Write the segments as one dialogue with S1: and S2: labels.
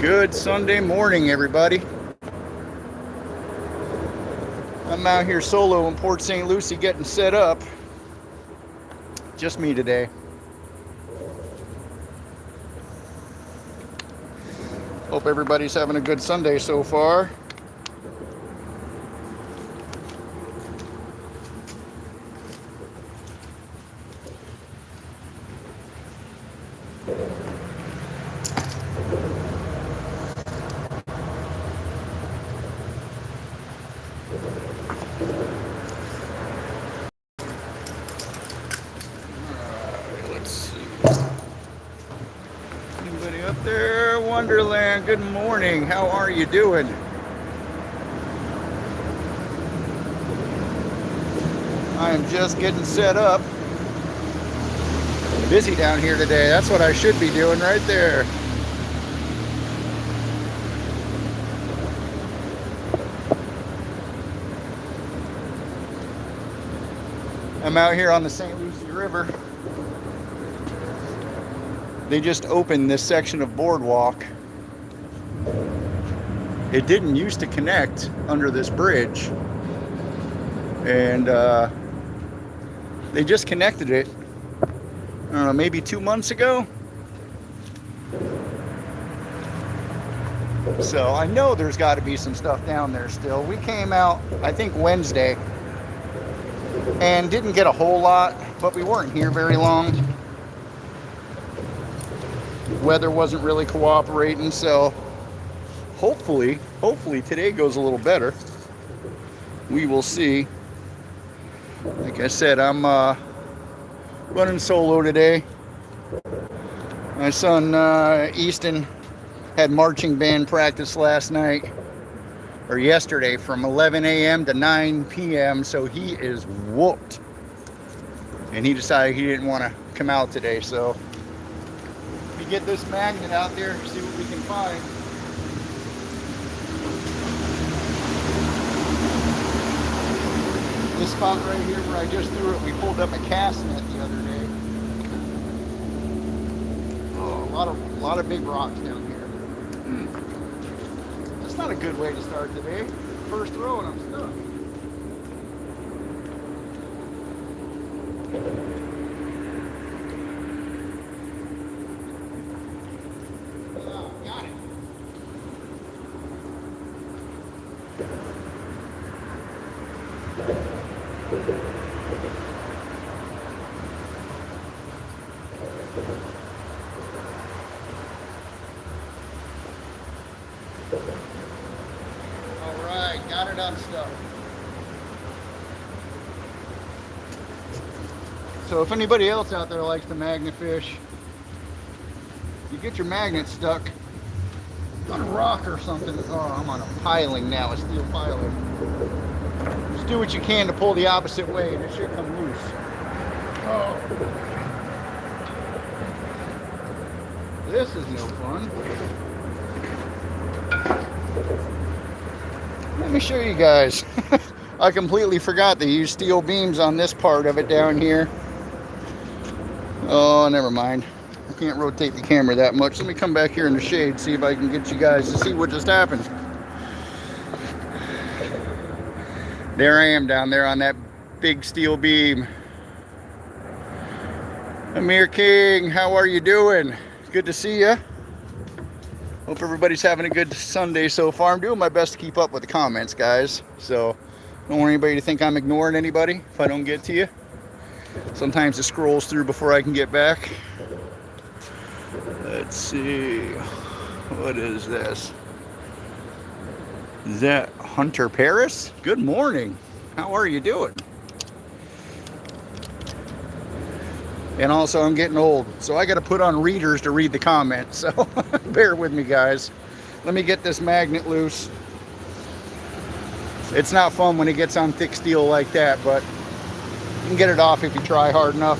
S1: Good Sunday morning, everybody. I'm out here solo in Port St. Lucie getting set up. Just me today. Hope everybody's having a good Sunday so far. Let's see. Anybody up there? Wonderland, good morning. How are you doing? I am just getting set up. Busy down here today. That's what I should be doing right there. I'm out here on the St. Lucie River. They just opened this section of boardwalk. It didn't used to connect under this bridge. And they just connected it, I don't know, maybe 2 months ago. So I know there's got to be some stuff down there still. We came out, I think, Wednesday and didn't get a whole lot, but we weren't here very long. Weather wasn't really cooperating, so hopefully today goes a little better. We will see. Like I said, I'm running solo today. My son Easton had marching band practice last night, or yesterday, from 11 a.m. to 9 p.m. So he is whooped, and he decided he didn't want to come out today. So we get this magnet out there, see what we can find. This spot right here where I just threw it, we pulled up a cast net the other day. Oh, a lot of big rocks down here. That's not a good way to start today. First throw and I'm stuck. Oh, got it. All right, got it unstuck. So if anybody else out there likes to magnet fish, you get your magnet stuck on a rock or something. Oh, I'm on a piling now, a steel piling. Just do what you can to pull the opposite way and it should come loose. Oh. This is no fun. Let me show you guys. I completely forgot they use steel beams on this part of it down here. Oh, never mind. I can't rotate the camera that much. Let me come back here in the shade, see if I can get you guys to see what just happened. There I am down there on that big steel beam. Amir King, how are you doing? Good to see you. Hope everybody's having a good Sunday so far. I'm doing my best to keep up with the comments, guys. So don't want anybody to think I'm ignoring anybody if I don't get to you. Sometimes it scrolls through before I can get back. Let's see. What is this? Is that Hunter Paris? Good morning. How are you doing? And also, I'm getting old, so I got to put on readers to read the comments. So bear with me, guys. Let me get this magnet loose. It's not fun when it gets on thick steel like that, but you can get it off if you try hard enough.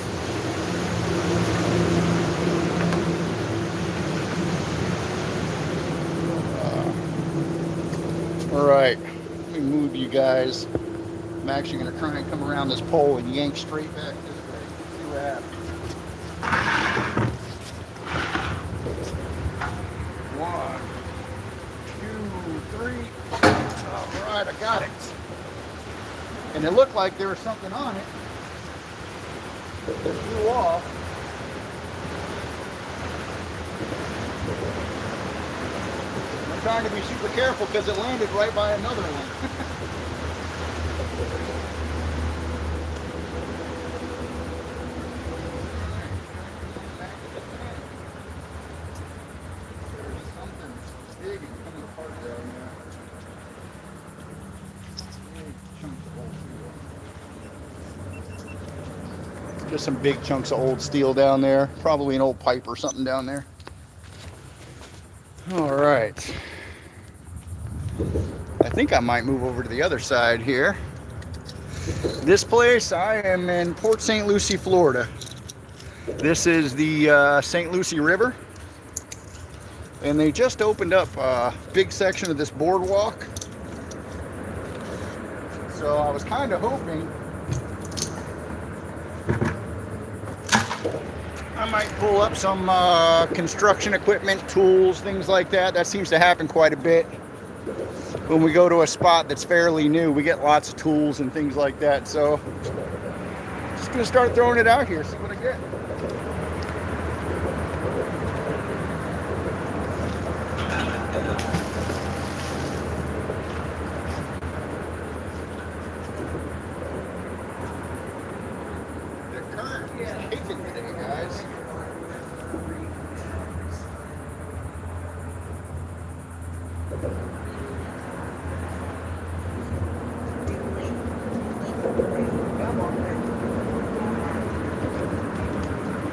S1: All right, let me move you guys. I'm actually going to try and come around this pole and yank straight back this way. See what happens. One, antibiotics. And it looked like there was something on it that flew off. I'm trying to be super careful because it landed right by another one. Just some big chunks of old steel down there. Probably an old pipe or something down there. All right. I think I might move over to the other side here. This place, I am in Port St. Lucie, Florida. This is the St. Lucie River. And they just opened up a big section of this boardwalk. So I was kind of hoping I might pull up some construction equipment, tools, things like that. That seems to happen quite a bit. When we go to a spot that's fairly new, we get lots of tools and things like that. So just gonna start throwing it out here, see what I get. The current is kicking today, guys.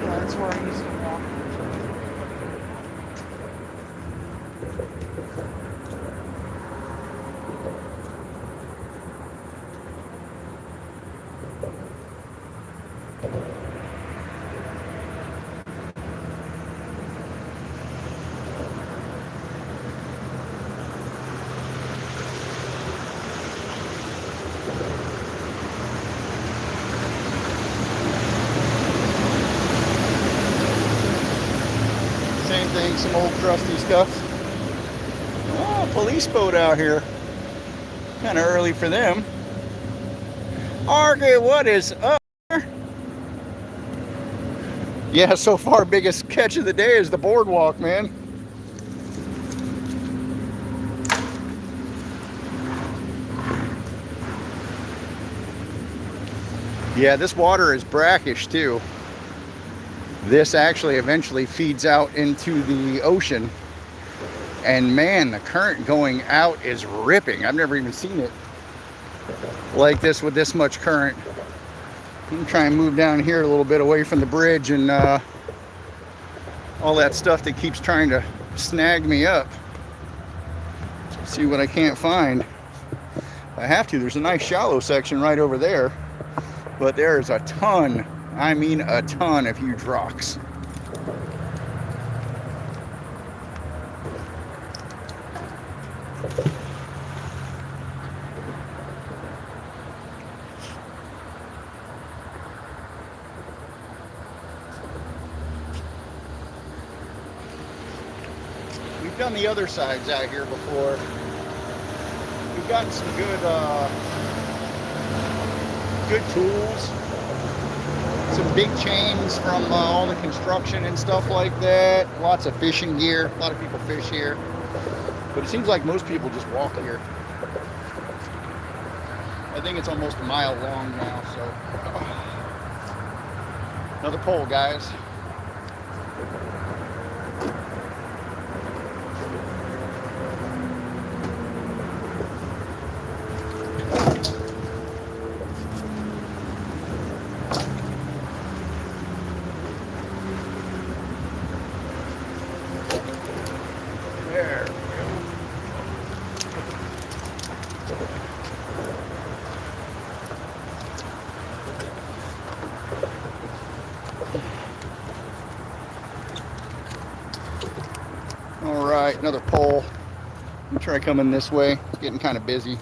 S1: That's where I used to walk. Same thing, some old crusty stuff. Oh, police boat out here. Kind of early for them. Argue, what is up? Yeah, so far biggest catch of the day is the boardwalk, man. Yeah, this water is brackish too. This actually eventually feeds out into the ocean. And man, the current going out is ripping. I've never even seen it like this with this much current. I'm trying to move down here a little bit away from the bridge and all that stuff that keeps trying to snag me up. See what I can't find. I have to. There's a nice shallow section right over there. But there's a ton, I mean a ton of huge rocks. We've done the other sides out here before. We've gotten some good tools, some big chains from all the construction and stuff like that. Lots of fishing gear. A lot of people fish here, but it seems like most people just walk here. I think it's almost a mile long now. So another pole, guys. There we go. All right, another pole. I'm gonna try coming this way. It's getting kind of busy.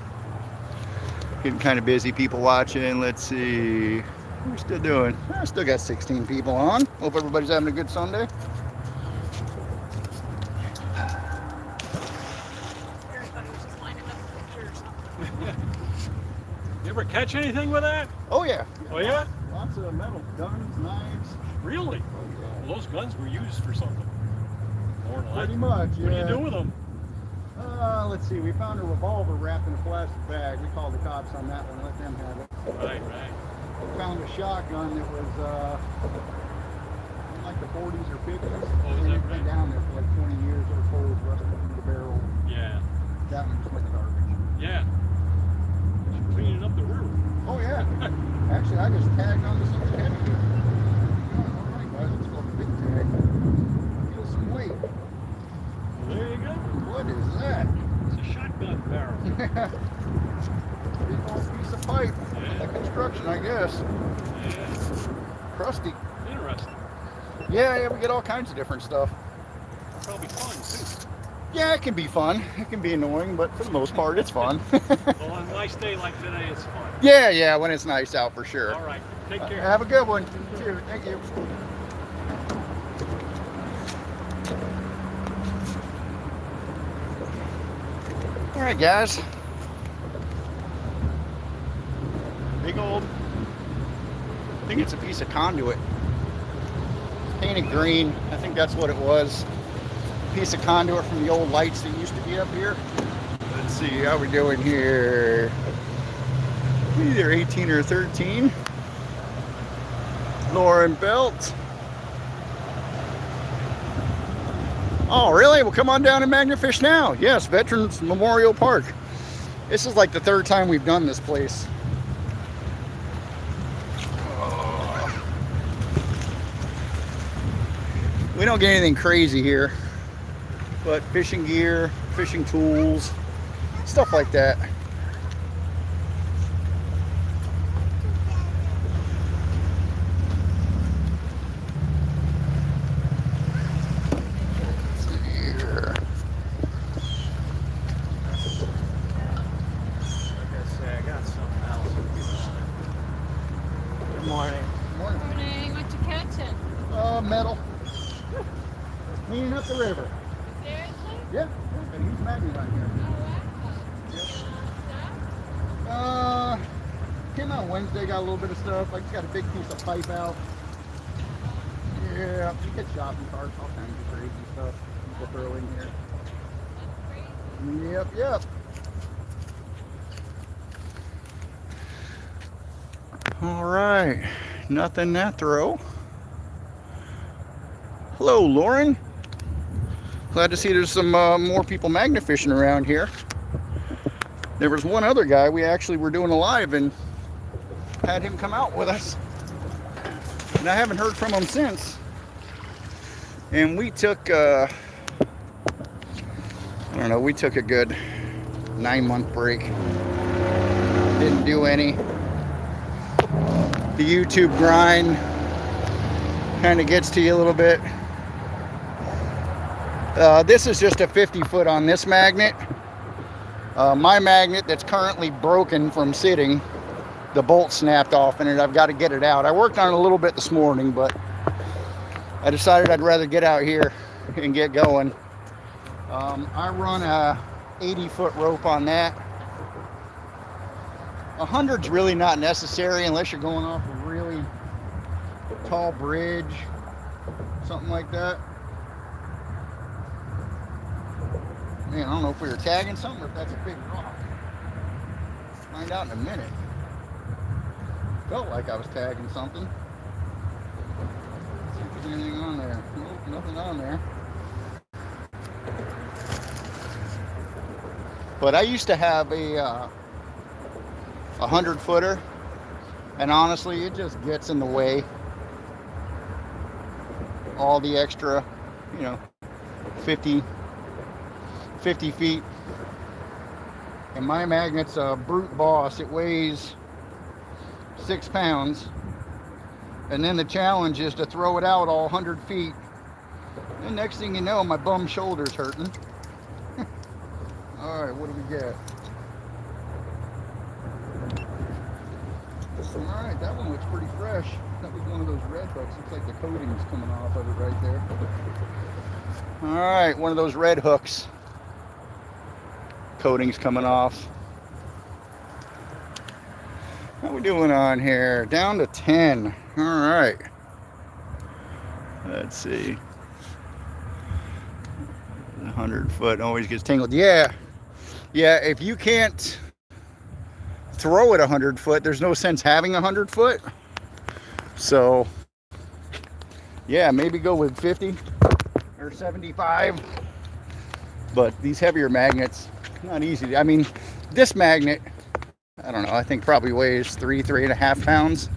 S1: People watching. Let's see. What are we still doing? I still got 16 people on. Hope everybody's having a good Sunday.
S2: Everybody was just lining up for pictures. ever catch anything with that?
S1: Oh yeah.
S2: Oh yeah?
S1: Lots of metal guns, knives.
S2: Really?
S1: Oh yeah.
S2: Well, those guns were used for something. More than
S1: Pretty
S2: that.
S1: much. Yeah.
S2: What do you do with them?
S1: Let's see. We found a revolver wrapped in a plastic bag. We called the cops on that one. Let them have it.
S2: Right, right.
S1: We found a shotgun that was in like the 40s or 50s.
S2: Oh, is
S1: and
S2: that
S1: it's been
S2: right?
S1: down there for like 20 years. It was holes rusted through the barrel.
S2: Yeah.
S1: That one just went in the garbage.
S2: Yeah. You're cleaning up the river.
S1: Oh yeah. Actually, I just tagged onto something heavy here. All right, guys, let's go big tag. Feel some weight.
S2: Well, there you go.
S1: What is that?
S2: It's a shotgun barrel.
S1: Big old piece of pipe.
S2: Yeah.
S1: Like construction, I guess.
S2: Yeah.
S1: Crusty.
S2: Interesting.
S1: Yeah, we get all kinds of different stuff.
S2: Probably fun too.
S1: Yeah, it can be fun. It can be annoying, but for the most part, it's fun.
S2: Well, on a nice day like today, it's fun.
S1: Yeah, when it's nice out for sure.
S2: All right. Take care.
S1: Have a good one. Cheers. Thank you. All right, guys. Big old, I think it's a piece of conduit. Painted green. I think that's what it was. Piece of conduit from the old lights that used to be up here. Let's see how we doing here. Either 18 or 13. Lauren Belt. Oh, really? Well, come on down and Magnafish now. Yes, Veterans Memorial Park. This is like the third time we've done this place. We don't get anything crazy here, but fishing gear, fishing tools, stuff like that. Metal. Cleaning up the river.
S3: Seriously?
S1: Yeah, a huge magnet right here.
S3: Oh, wow.
S1: Came out Wednesday, got a little bit of stuff. I just got a big piece of pipe out. Yeah, you get shopping carts, all kinds of crazy stuff people throw in here.
S3: That's crazy.
S1: Yep. All right, nothing that throw. Hello, Lauren. Glad to see there's some more people magnet fishing around here. There was one other guy we actually were doing a live and had him come out with us. And I haven't heard from him since. And we took, I don't know, we took a good 9-month break. Didn't do any. The YouTube grind kind of gets to you a little bit. This is just a 50 foot on this magnet. My magnet that's currently broken from sitting, the bolt snapped off in it. I've got to get it out. I worked on it a little bit this morning, but I decided I'd rather get out here and get going. I run a 80-foot rope on that. 100's really not necessary unless you're going off a really tall bridge, something like that. Man, I don't know if we were tagging something or if that's a big rock. Find out in a minute. Felt like I was tagging something. Let's see if there's anything on there. Nope, nothing on there. But I used to have a 100-footer, and honestly, it just gets in the way. All the extra, 50 feet. And my magnet's a Brute Boss. It weighs 6 pounds. And then the challenge is to throw it out all 100 feet. And next thing you know, my bum shoulder's hurting. All right, what do we get? All right, that one looks pretty fresh. That was one of those red hooks. Looks like the coating's coming off of it right there. All right, one of those red hooks. Coating's coming off. How we doing on here? Down to 10. All right. Let's see. 100 foot always gets tangled. Yeah. Yeah, if you can't throw it 100 foot, there's no sense having 100 foot. So, yeah, maybe go with 50 or 75. But these heavier magnets, not easy. I mean, this magnet, I don't know, I think probably weighs 3.5 pounds.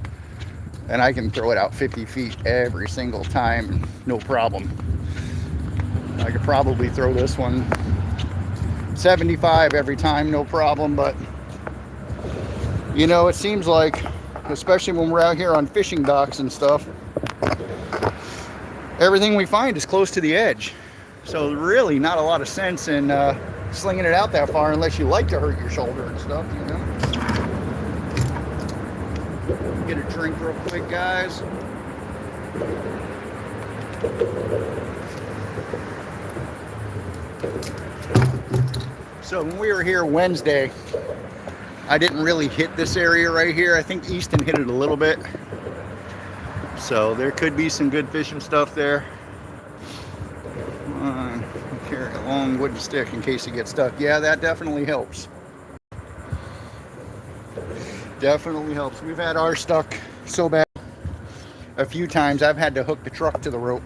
S1: And I can throw it out 50 feet every single time, no problem. I could probably throw this one 75 every time, no problem. But, you know, it seems like, especially when we're out here on fishing docks and stuff, everything we find is close to the edge. So really not a lot of sense in slinging it out that far unless you like to hurt your shoulder and stuff, you know. Get a drink real quick, guys. So when we were here Wednesday, I didn't really hit this area right here. I think Easton hit it a little bit. So there could be some good fishing stuff there. Carry a long wooden stick in case you get stuck. Yeah, that definitely helps. Definitely helps. We've had ours stuck so bad a few times I've had to hook the truck to the rope.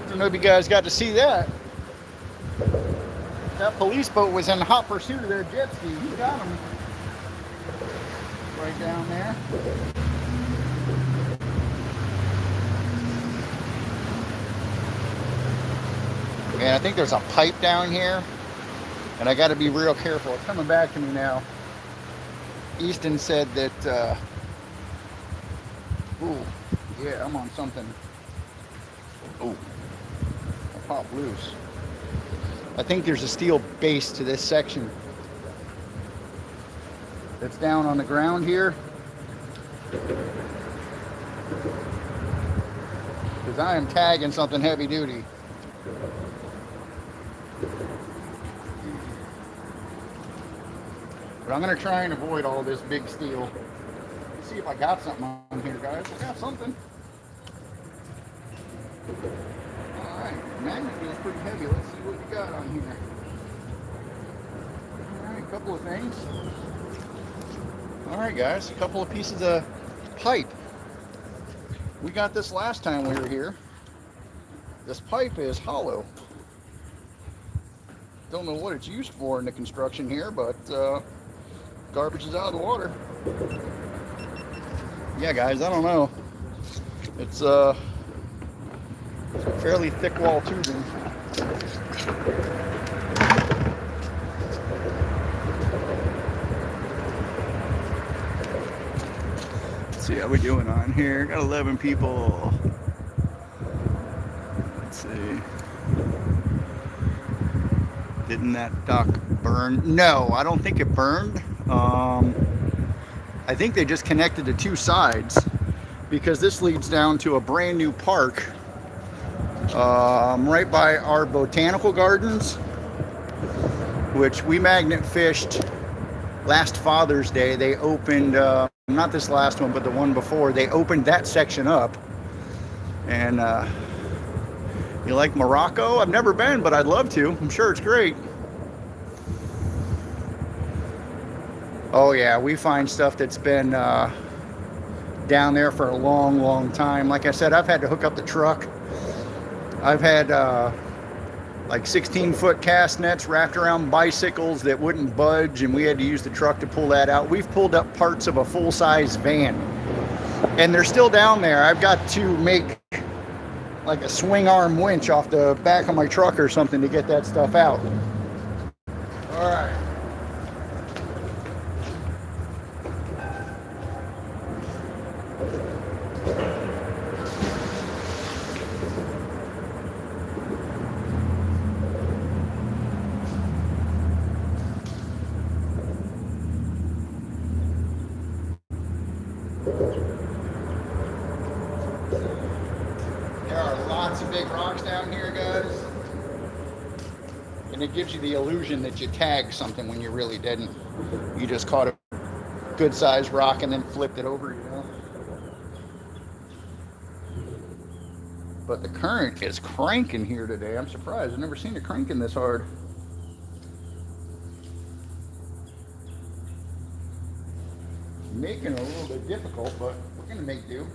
S1: I don't know if you guys got to see that. That police boat was in hot pursuit of their jet ski. He got him right down there. And I think there's a pipe down here, and I got to be real careful. It's coming back to me now. Easton said that, ooh, yeah, I'm on something. Oh, I popped loose. I think there's a steel base to this section that's down on the ground here. Because I am tagging something heavy duty. But I'm going to try and avoid all this big steel. Let's see if I got something on here, guys. I got something. Alright, the magnet feels pretty heavy. Let's see what we got on here. Alright, a couple of things. Alright, guys, a couple of pieces of pipe. We got this last time we were here. This pipe is hollow. Don't know what it's used for in the construction here, but garbage is out of the water. Yeah, guys, I don't know. It's fairly thick wall tubing. Let's see how we doing on here. Got 11 people. Let's see. Didn't that dock burn? No, I don't think it burned. I think they just connected the two sides because this leads down to a brand new park right by our botanical gardens, which we magnet fished last Father's Day. They opened, not this last one, but the one before, they opened that section up. And you like Morocco? I've never been, but I'd love to. I'm sure it's great. Oh yeah, we find stuff that's been down there for a long, long time. Like I said, I've had to hook up the truck. I've had like 16-foot cast nets wrapped around bicycles that wouldn't budge, and we had to use the truck to pull that out. We've pulled up parts of a full-size van, and they're still down there. I've got to make like a swing arm winch off the back of my truck or something to get that stuff out. All right. There are lots of big rocks down here, guys. And it gives you the illusion that you tagged something when you really didn't. You just caught a good sized rock and then flipped it over, you know. But the current is cranking here today. I'm surprised. I've never seen it cranking this hard. Making it a little bit difficult, but we're gonna make do.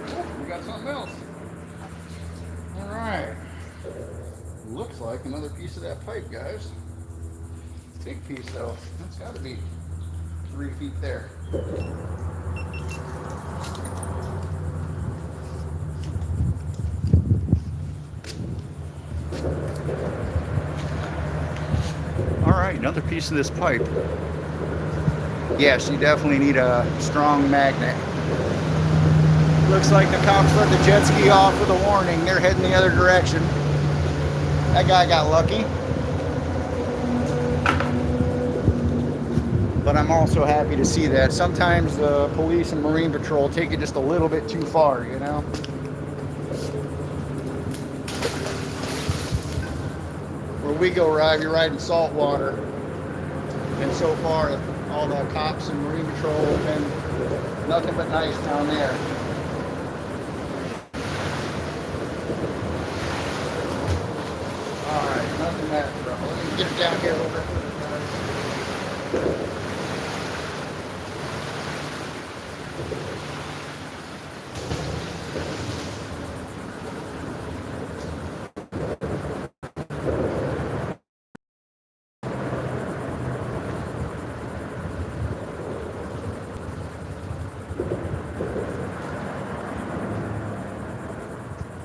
S1: Oh, we got something else. All right. Looks like another piece of that pipe, guys. Big piece though. That's got to be 3 feet there. All right, another piece of this pipe. Yes, you definitely need a strong magnet. Looks like the cops let the jet ski off with a warning. They're heading the other direction. That guy got lucky. But I'm also happy to see that. Sometimes the police and Marine Patrol take it just a little bit too far, you know? Where we go ride, you're riding salt water. And so far, all the cops and Marine Patrol have been nothing but nice down there. Alright, nothing that trouble. Let me get it down here a little bit further, guys.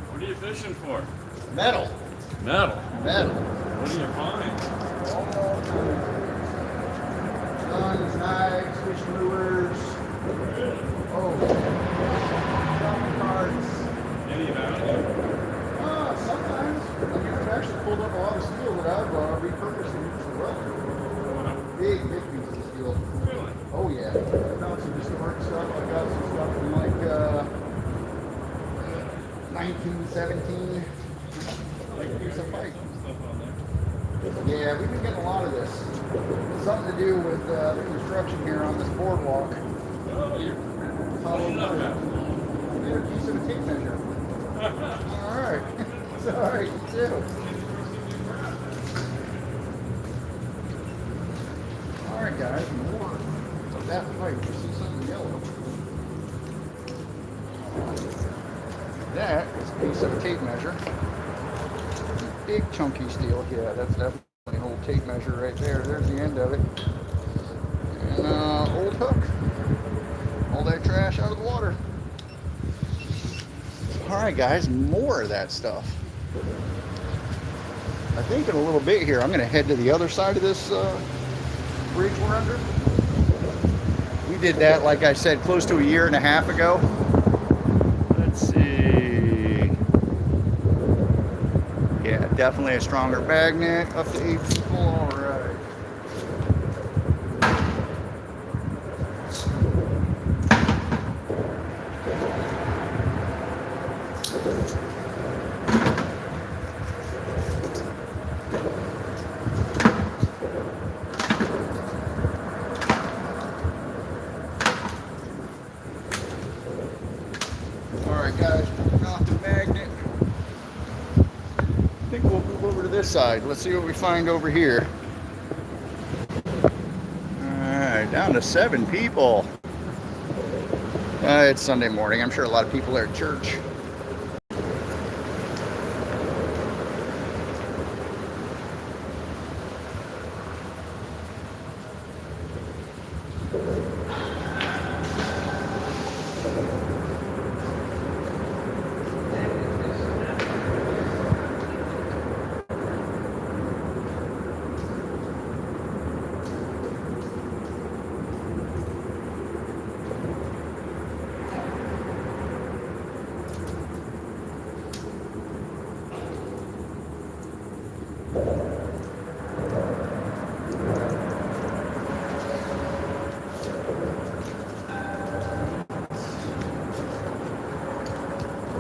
S2: What are you fishing for?
S1: Metal.
S2: Metal.
S1: Metal.
S2: What do you find?
S1: Guns, knives, fishing lures. Oh. Shopping carts.
S2: Any value?
S1: Sometimes. I mean, I've actually pulled up a lot of steel that I've repurposed and used for welding. Big pieces of steel.
S2: Really?
S1: Oh yeah. I've got some historic stuff. I've got some stuff from like 1917. Like piece of pipe.
S2: Stuff on there.
S1: Yeah, we've been getting a lot of this. Something to do with the construction here on this boardwalk.
S2: Oh, you're
S1: Hollow
S2: putting up
S1: wood.
S2: that.
S1: Yeah, a piece of a tape measure. Alright. It's alright, you too. Alright guys, more of that pipe. You see something yellow. That is a piece of a tape measure. Big chunky steel. Yeah, that's definitely an old tape measure right there. There's the end of it. And old hook. All that trash out of the water. Alright guys, more of that stuff. I think in a little bit here, I'm going to head to the other side of this bridge we're under. We did that, like I said, close to a year and a half ago. Let's see. Yeah, definitely a stronger magnet. Up to 8 people. All right. Alright guys, pulling off the magnet. I think we'll move over to this side. Let's see what we find over here. Alright, down to 7 people. It's Sunday morning. I'm sure a lot of people are at church.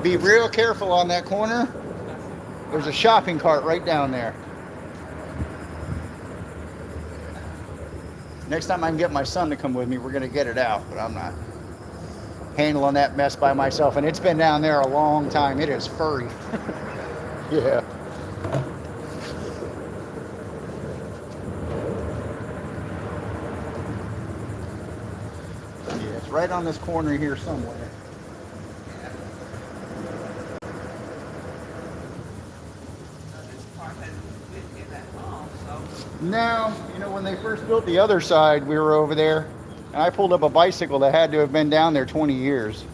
S1: Be real careful on that corner. There's a shopping cart right down there. Next time I can get my son to come with me, we're going to get it out, but I'm not handling that mess by myself. And it's been down there a long time. It is furry. Yeah. Yeah, it's right on this corner here somewhere. No, you know, when they first built the other side, we were over there, and I pulled up a bicycle that had to have been down there 20 years.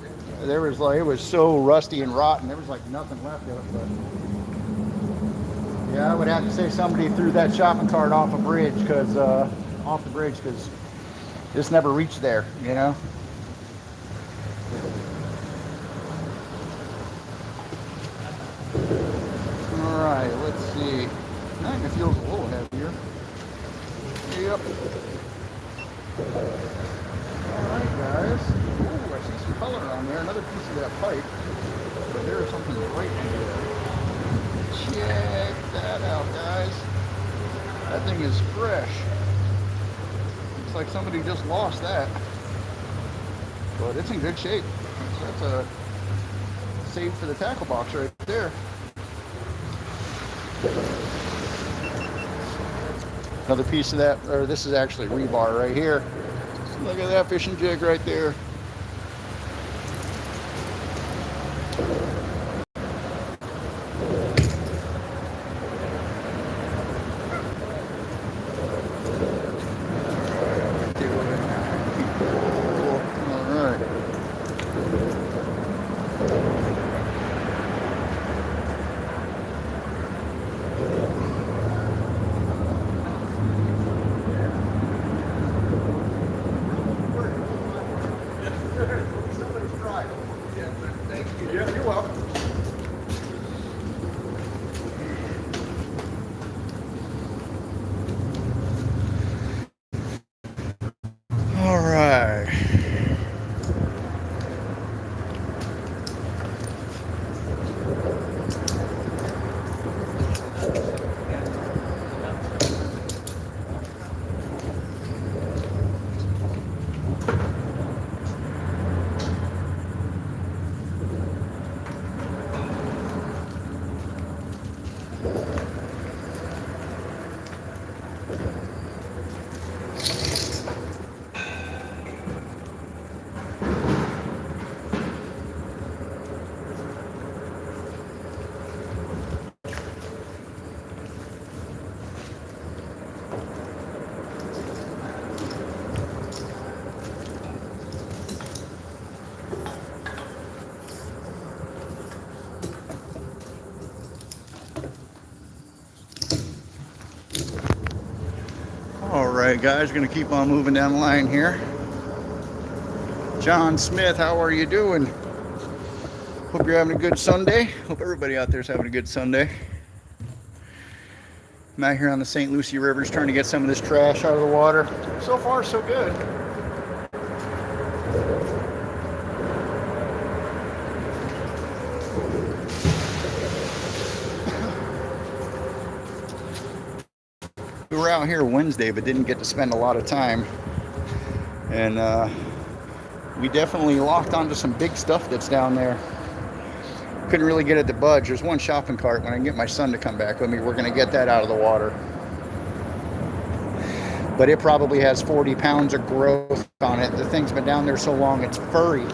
S1: There was like, it was so rusty and rotten. There was like nothing left of it. But yeah, I would have to say somebody threw that shopping cart off a bridge, because off the bridge, because this never reached there, you know. All right, let's see. That one feels a little heavier. Yep. Alright guys. Ooh, I see some color on there. Another piece of that pipe. But there is something right in there. Check that out, guys. That thing is fresh. Looks like somebody just lost that. But it's in good shape. That's a save for the tackle box right there. Another piece of that, or this is actually rebar right here. Look at that fishing jig right there. Cool. All right. Yeah, you're welcome. All right. All right, guys, gonna keep on moving down the line here. John Smith, how are you doing? Hope you're having a good Sunday. Hope everybody out there is having a good Sunday. I'm out here on the St. Lucie Rivers trying to get some of this trash out of the water. So far, so good. We were out here Wednesday, but didn't get to spend a lot of time. And we definitely locked onto some big stuff that's down there. Couldn't really get it to budge. There's one shopping cart. When I can get my son to come back with me, we're going to get that out of the water. But it probably has 40 pounds of growth on it. The thing's been down there so long, it's furry.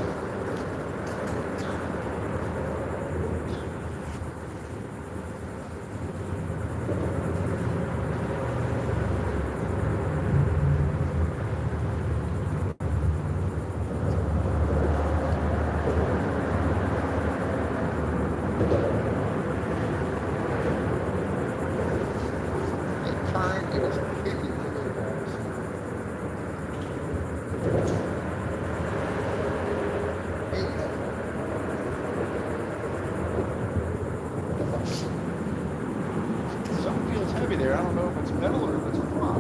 S1: heavy there. I don't know if it's metal or if it's rock.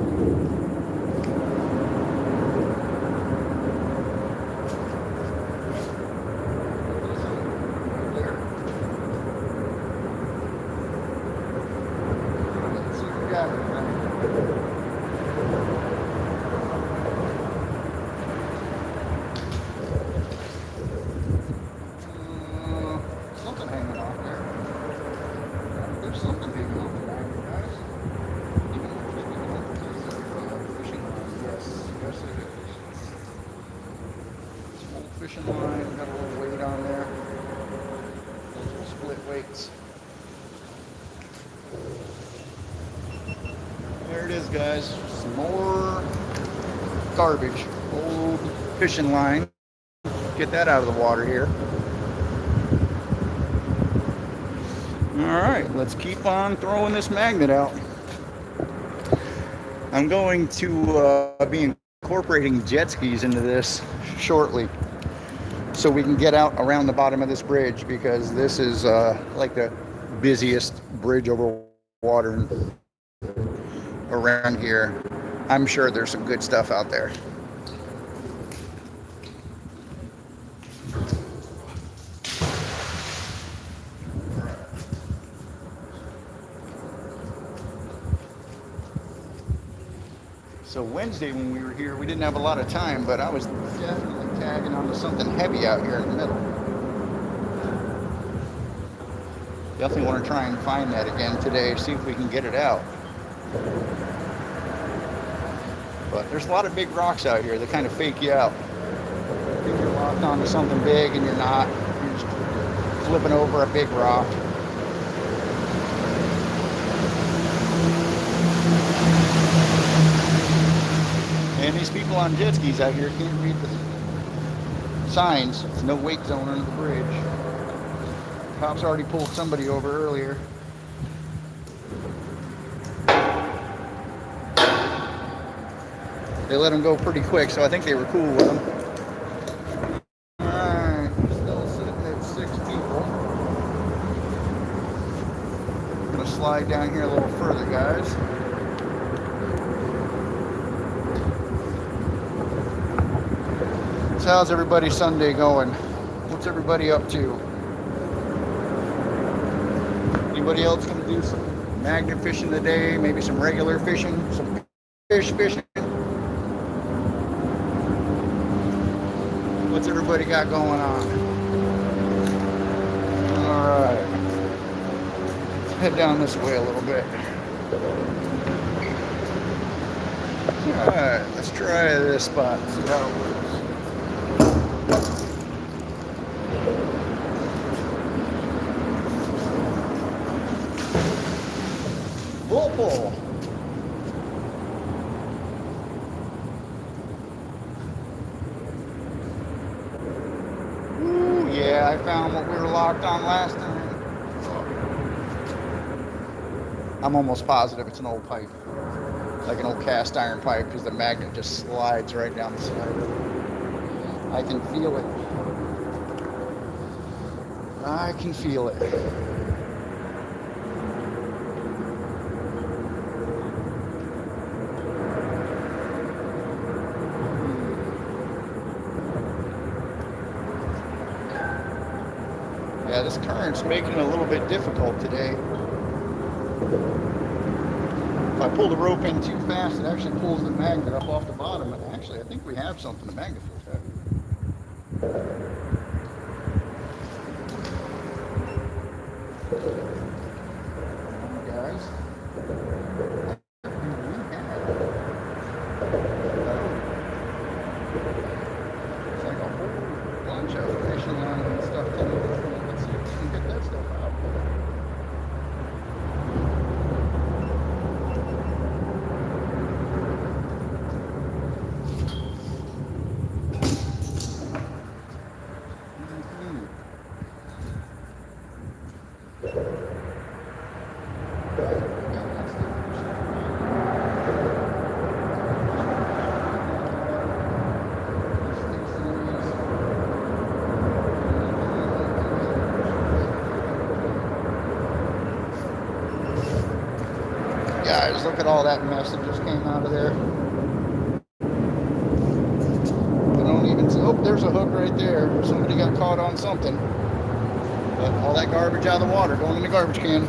S1: Let's see if we got it. Something hanging off there. There's something hanging off the back, guys. Fishing line. Yes, it is. Small fishing line. Got a little weight on there. Those little split weights. There it is, guys. Some more garbage. Old fishing line. Get that out of the water here. All right, let's keep on throwing this magnet out. I'm going to be incorporating jet skis into this shortly so we can get out around the bottom of this bridge, because this is like the busiest bridge over water around here. I'm sure there's some good stuff out there. So Wednesday when we were here, we didn't have a lot of time, but I was definitely tagging onto something heavy out here in the middle. Definitely want to try and find that again today, see if we can get it out. But there's a lot of big rocks out here that kind of fake you out. I think you're locked onto something big and you're not. You're just flipping over a big rock. And these people on jet skis out here can't read the signs. There's no wake zone under the bridge. Cops already pulled somebody over earlier. They let them go pretty quick, so I think they were cool with them. Alright, still sitting at 6 people. I'm gonna slide down here a little further, guys. So how's everybody's Sunday going? What's everybody up to? Anybody else gonna do some magnet fishing today? Maybe some regular fishing? Some fish fishing? What's everybody got going on? Alright. Let's head down this way a little bit. Alright, let's try this spot, see how it works. Full pull. Ooh, yeah, I found what we were locked on last time. I'm almost positive it's an old pipe. Like an old cast iron pipe, because the magnet just slides right down the side of it. I can feel it. I can feel it. Yeah, this current's making it a little bit difficult today. If I pull the rope in too fast, it actually pulls the magnet up off the bottom. And actually, I think we have something to magnet fish at. Guys, it's like a whole bunch of fishing line and stuff coming through. Let's see if we can get that stuff out. Guys, look at all that mess that just came out of there. I don't even see. Oh, there's a hook right there. Somebody got caught on something. But all that garbage out of the water going in the garbage can.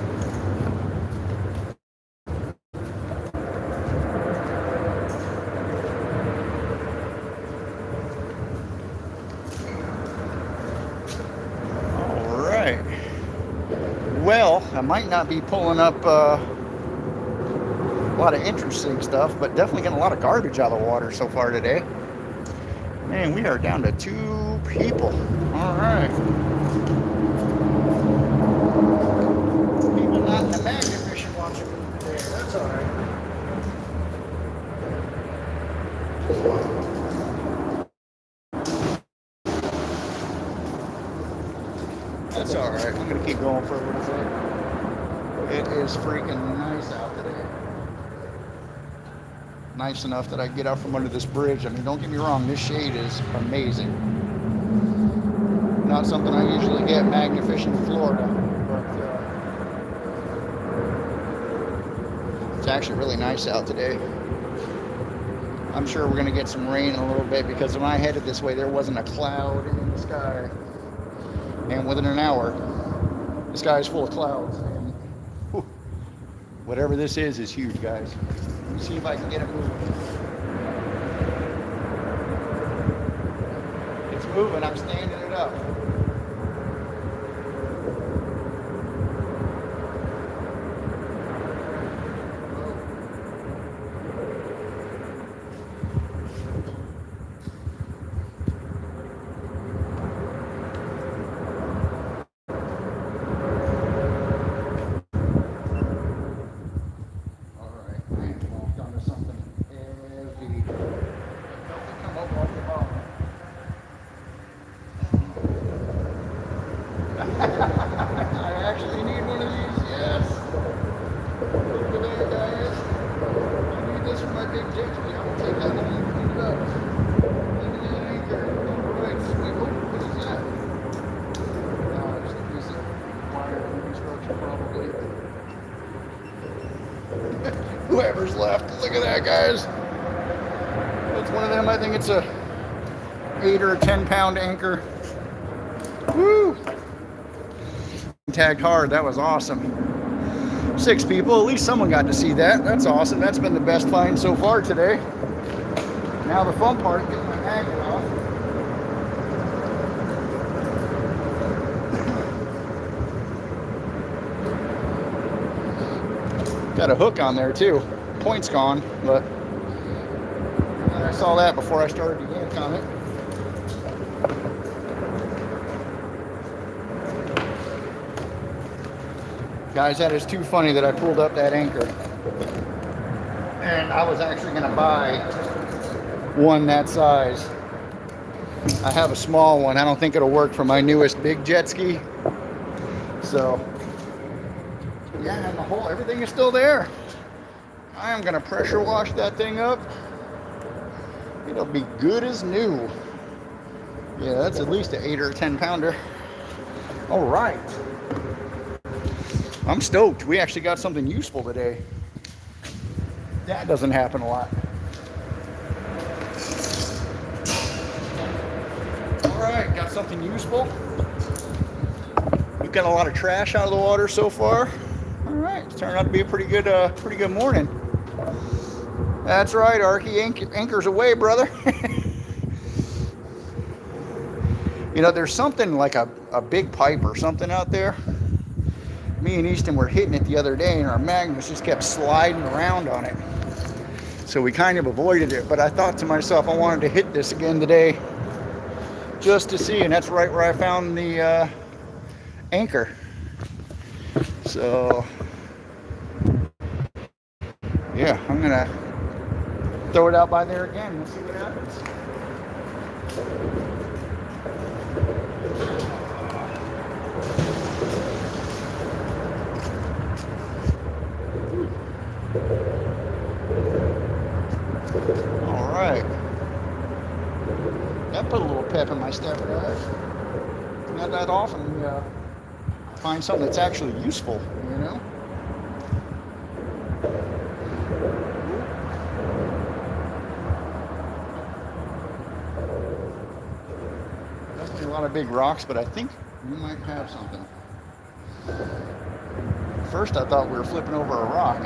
S1: All right. Well, I might not be pulling up a lot of interesting stuff, but definitely getting a lot of garbage out of the water so far today. Man, we are down to 2 people. All right. People not in the magnet fishing watching me today. That's all right. That's all right. I'm gonna keep going for a little bit. It is freaking nice out today. Nice enough that I get out from under this bridge. I mean, don't get me wrong, this shade is amazing. Not something I usually get magnet fishing in Florida, but it's actually really nice out today. I'm sure we're going to get some rain in a little bit because when I headed this way, there wasn't a cloud in the sky. And within an hour, the sky is full of clouds. And whew, whatever this is huge, guys. Let me see if I can get it moving. It's moving. I'm standing it up. I actually need one of these, yes. Look at that, guys. I need this for my big jet ski. I'm going to take that one and clean it up. Look at that anchor. Alright, sweet. Oh, what is that? Just a piece of wire construction, probably. Whoever's left, look at that, guys. It's one of them. I think it's a 8 or 10 pound anchor. Woo! Tagged hard. That was awesome. 6 people. At least someone got to see that. That's awesome. That's been the best find so far today. Now the fun part, getting my magnet off. Got a hook on there too. Point's gone, but I saw that before I started to yank on it. Guys, that is too funny that I pulled up that anchor. And I was actually going to buy one that size. I have a small one. I don't think it'll work for my newest big jet ski. So, yeah, and the whole, everything is still there. I am going to pressure wash that thing up. It'll be good as new. Yeah, that's at least an 8 or 10 pounder. All right. I'm stoked. We actually got something useful today. That doesn't happen a lot. All right, got something useful. We've got a lot of trash out of the water so far. All right, it's turned out to be a pretty good morning. That's right, Arky. Anchor's away, brother. You know, there's something like a big pipe or something out there. Me and Easton were hitting it the other day and our magnets just kept sliding around on it. So we kind of avoided it, but I thought to myself, I wanted to hit this again today just to see, and that's right where I found the anchor. So, yeah, I'm gonna throw it out by there again. We'll see what happens. All right. That put a little pep in my step, guys. Not that often we find something that's actually useful, you know? lot of big rocks, but I think we might have something. First I thought we were flipping over a rock,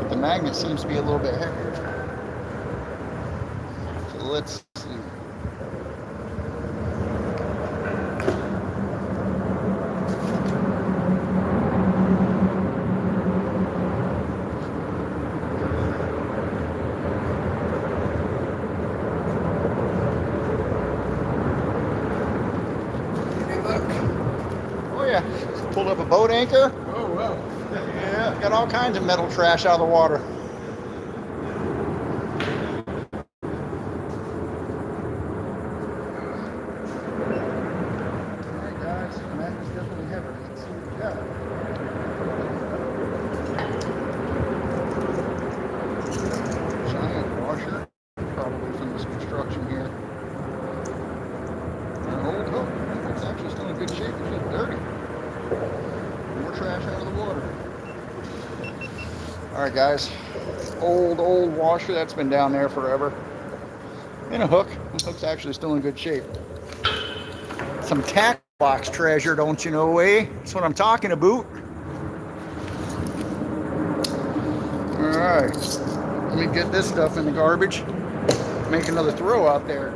S1: but the magnet seems to be a little bit heavier. So let's see. Pulled up a boat anchor.
S2: Oh, wow.
S1: Yeah, got all kinds of metal trash out of the water. Alright guys, the magnet's definitely heavy. Let's see what we got. Giant washer, probably from this construction here. An old hook. It's actually still in good shape. It's just dirty. More trash out of the water. All right, guys. Old washer that's been down there forever. And a hook. The hook's actually still in good shape. Some tack box treasure, don't you know, eh? That's what I'm talking about. All right. Let me get this stuff in the garbage. Make another throw out there.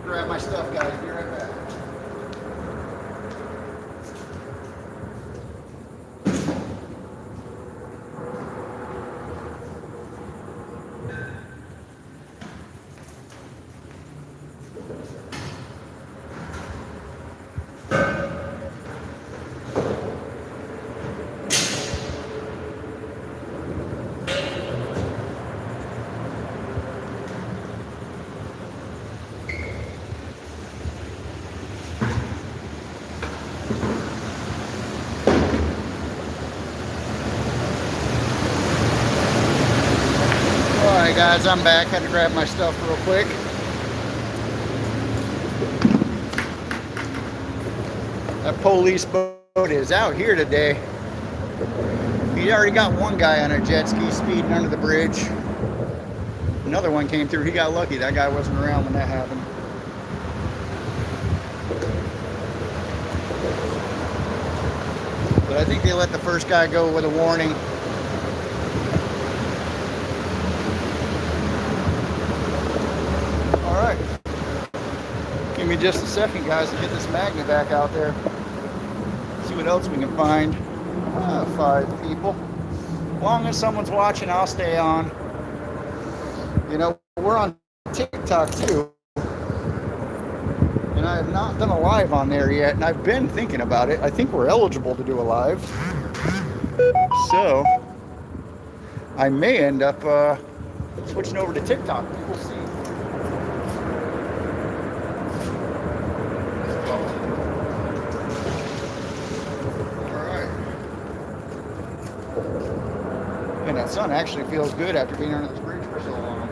S1: Grab my stuff, guys. Be right back. Alright guys, I'm back. Had to grab my stuff real quick. That police boat is out here today. He already got one guy on a jet ski speeding under the bridge. Another one came through. He got lucky. That guy wasn't around when that happened. But I think they let the first guy go with a warning. Alright. Give me just a second, guys, to get this magnet back out there. See what else we can find. 5 people. As long as someone's watching, I'll stay on. You know, we're on TikTok too. And I have not done a live on there yet, and I've been thinking about it. I think we're eligible to do a live. So, I may end up switching over to TikTok. We'll see. And that sun actually feels good after being under this bridge for so long.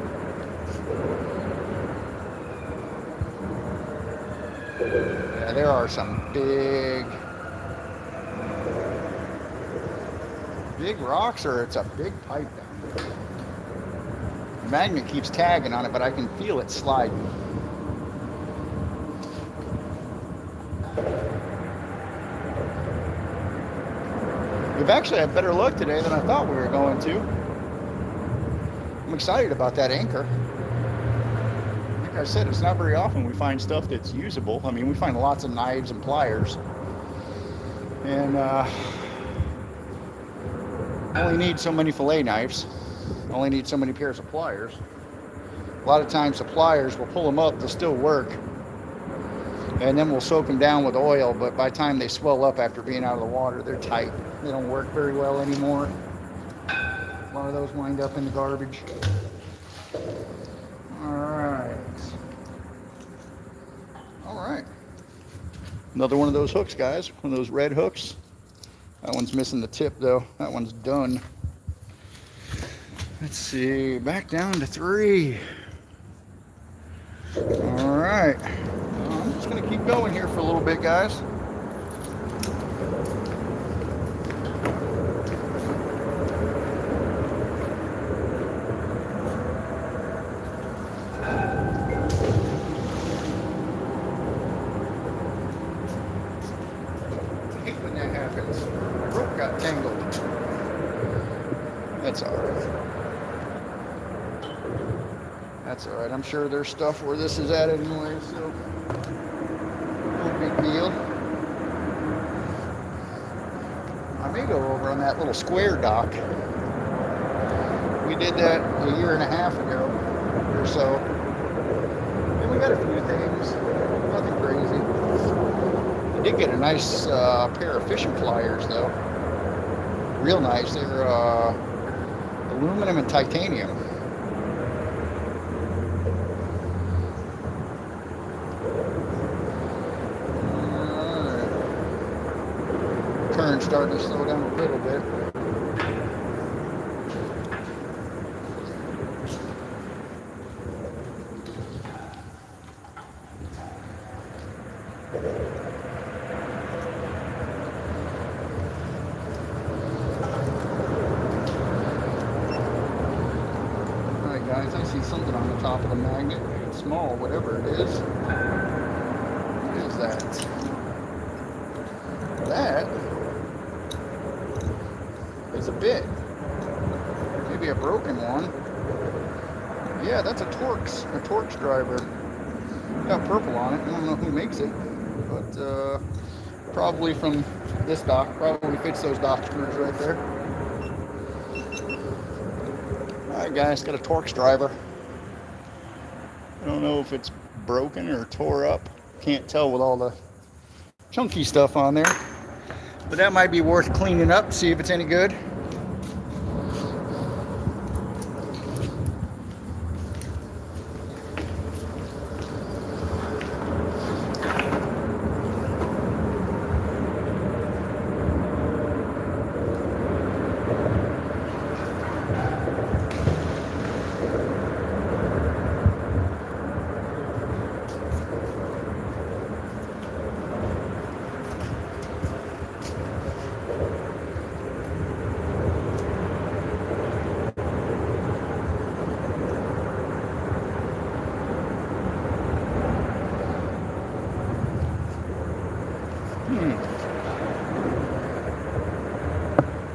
S1: Yeah, there are some big rocks, or it's a big pipe down there. The magnet keeps tagging on it, but I can feel it sliding. We've actually had better luck today than I thought we were going to. I'm excited about that anchor. Like I said, it's not very often we find stuff that's usable. I mean, we find lots of knives and pliers. And only need so many fillet knives. Only need so many pairs of pliers. A lot of times the pliers, we'll pull them up, they'll still work. And then we'll soak them down with oil, but by the time they swell up after being out of the water, they're tight. They don't work very well anymore. A lot of those wind up in the garbage. Alright. Alright. Another one of those hooks, guys. One of those red hooks. That one's missing the tip, though. That one's done. Let's see. Back down to 3. Alright. I'm just going to keep going here for a little bit, guys. when that happens. My rope got tangled. That's alright. That's alright. I'm sure there's stuff where this is at anyway, so no big deal. I may go over on that little square dock. We did that a year and a half ago or so. And we got a few things. Nothing crazy. We did get a nice pair of fishing pliers though. Real nice. They're aluminum and titanium. Current starting to slow down a little bit. Alright guys, I see something on the top of the magnet. It's small, whatever it is. What is that? That is a bit. Maybe a broken one. Yeah, that's a Torx driver. Got purple on it. I don't know who makes it, but probably from this dock. Probably fits those dock screws right there. Alright guys, got a Torx driver. I don't know if it's broken or tore up. Can't tell with all the chunky stuff on there. But that might be worth cleaning up, see if it's any good.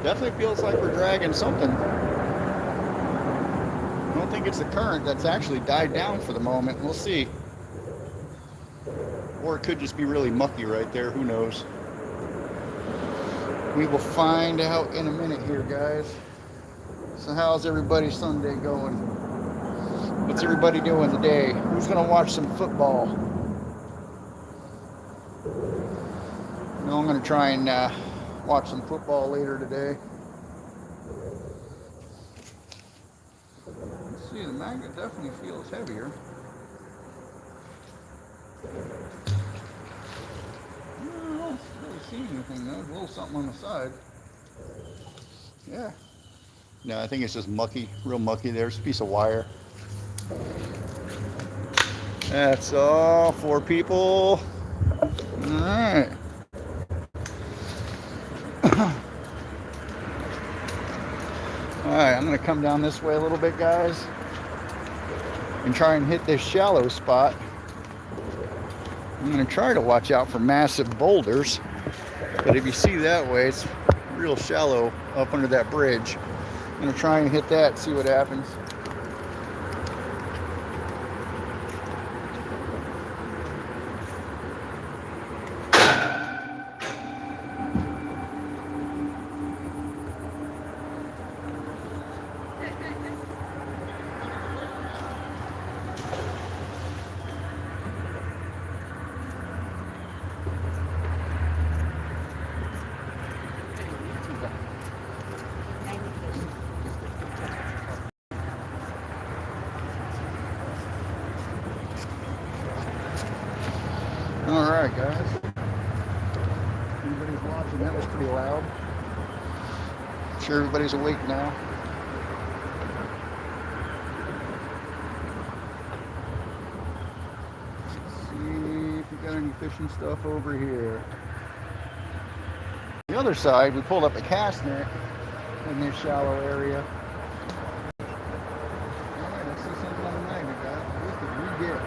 S1: Definitely feels like we're dragging something. I don't think it's the current that's actually died down for the moment. We'll see. Or it could just be really mucky right there. Who knows? We will find out in a minute here, guys. So how's everybody's Sunday going? What's everybody doing today? Who's going to watch some football? No, I'm going to try and watch some football later today. Let's see, the magnet definitely feels heavier. I don't really see anything though. There's a little something on the side. Yeah. No, I think it's just mucky, real mucky. There's a piece of wire. That's all for people. All right. Alright, I'm going to come down this way a little bit, guys, and try and hit this shallow spot. I'm going to try to watch out for massive boulders, but if you see that way, it's real shallow up under that bridge. I'm going to try and hit that, see what happens. Alright guys, anybody's watching? That was pretty loud. I'm sure everybody's awake now. Let's see if we got any fishing stuff over here. The other side, we pulled up a cast net in this shallow area. Alright, let's see something on the magnet, guys. What did we get?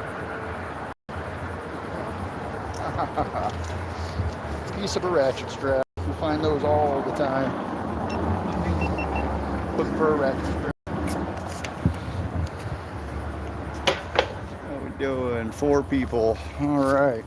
S1: Piece of a ratchet strap. find those all the time. Look for a register. How we doing? 4 people. All right.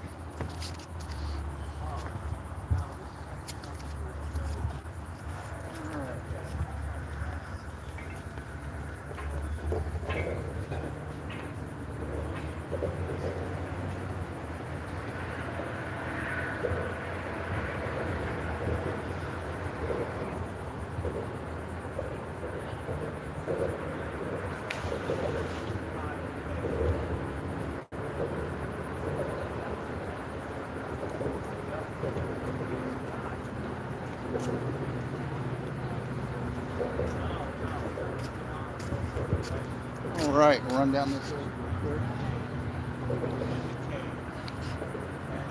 S1: All right, we'll run down this road real quick.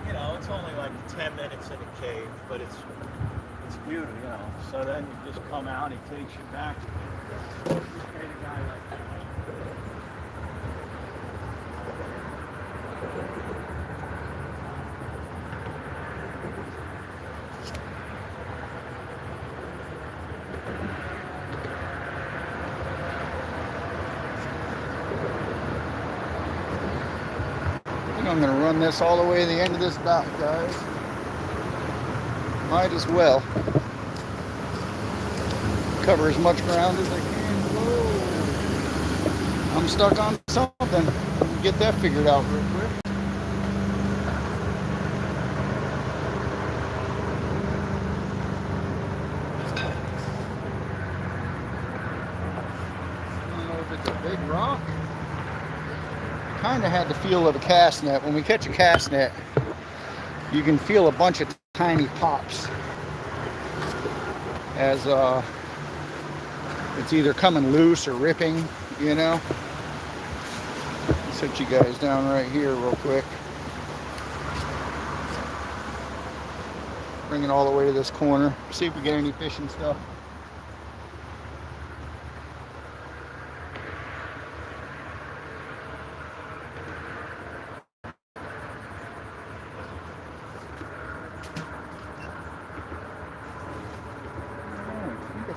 S4: You know, it's only like 10 minutes in a cave, but it's beautiful, you know. So then you just come out, he takes you back. You pay the guy like that.
S1: I'm going to run this all the way to the end of this dock, guys. Might as well. Cover as much ground as I can. Whoa. I'm stuck on something. Get that figured out real quick. I don't know if it's a big rock. Kind of had the feel of a cast net. When we catch a cast net, you can feel a bunch of tiny pops as it's either coming loose or ripping, you know. Let's set you guys down right here real quick. Bring it all the way to this corner. See if we get any fishing stuff.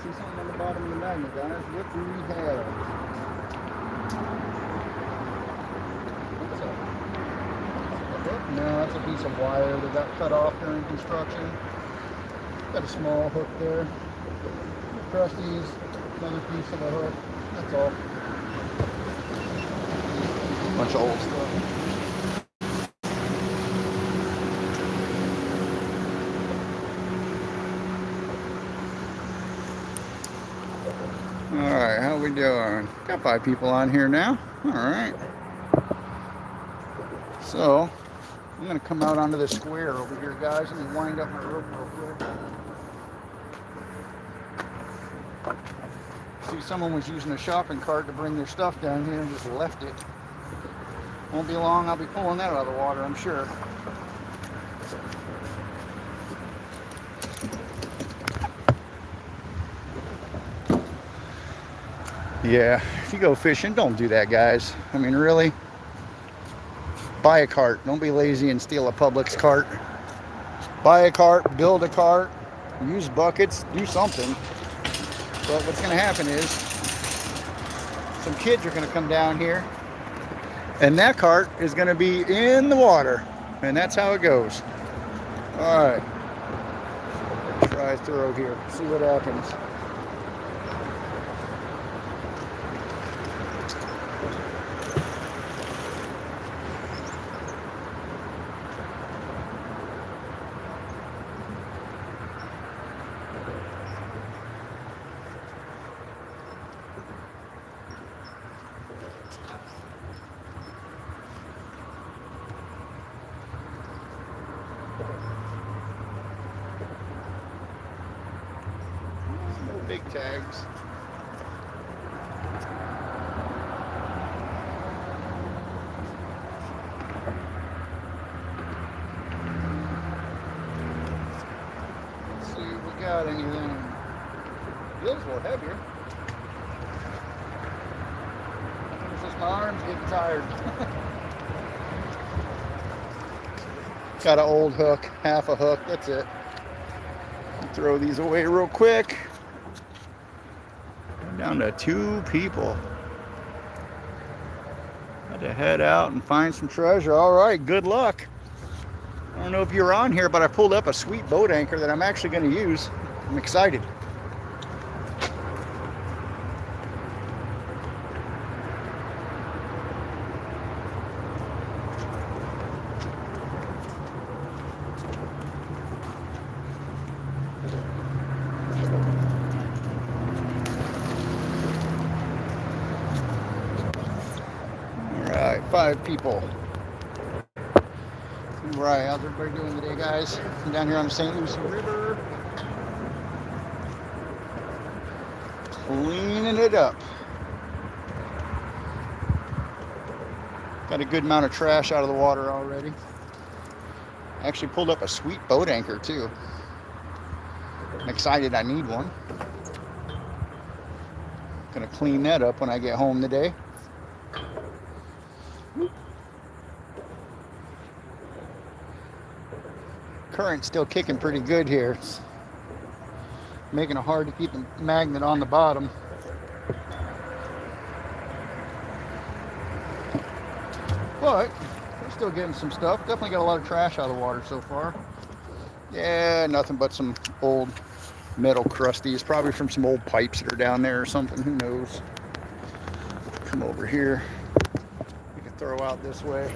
S1: See something on the bottom of the magnet, guys. What do we have? What's that? No, that's a piece of wire that got cut off during construction. Got a small hook there. Krusty's, another piece of a hook. That's all. Bunch of old stuff. Alright, how we doing? Got 5 people on here now. Alright. So, I'm going to come out onto the square over here, guys. Let me wind up my rope real quick. See, someone was using a shopping cart to bring their stuff down here and just left it. Won't be long, I'll be pulling that out of the water, I'm sure. Yeah, if you go fishing, don't do that, guys. I mean, really? Buy a cart. Don't be lazy and steal a Publix cart. Buy a cart, build a cart, use buckets, do something. But what's going to happen is some kids are going to come down here, and that cart is going to be in the water. And that's how it goes. All right. Try a throw here. See what happens. No big tags. Let's see if we got anything. Feels a little heavier. It's just my arms getting tired. Got an old hook, half a hook, that's it. Throw these away real quick. Down to 2 people. Had to head out and find some treasure. All right, good luck. I don't know if you're on here, but I pulled up a sweet boat anchor that I'm actually going to use. I'm excited. All right, 5 people. Right, how's everybody doing today, guys? I'm down here on the St. Lucie River. Cleaning it up. Got a good amount of trash out of the water already. Actually pulled up a sweet boat anchor too. I'm excited I need one. Gonna clean that up when I get home today. Current's still kicking pretty good here. It's making it hard to keep the magnet on the bottom. But we're still getting some stuff. Definitely got a lot of trash out of the water so far. Yeah, nothing but some old metal crusties, probably from some old pipes that are down there or something. Who knows? Come over here. We can throw out this way.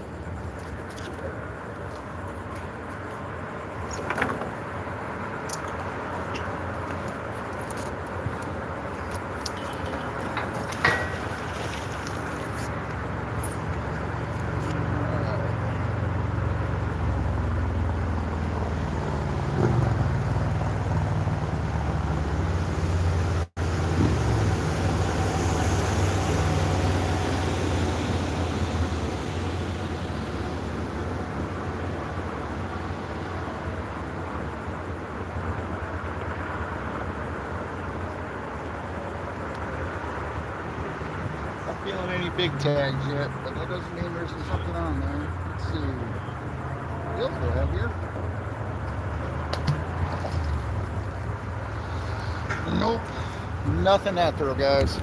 S1: Feeling any big tags yet, but that doesn't mean there's something on there. Let's see. Feels a little heavier. Nope. Nothing that throw, guys.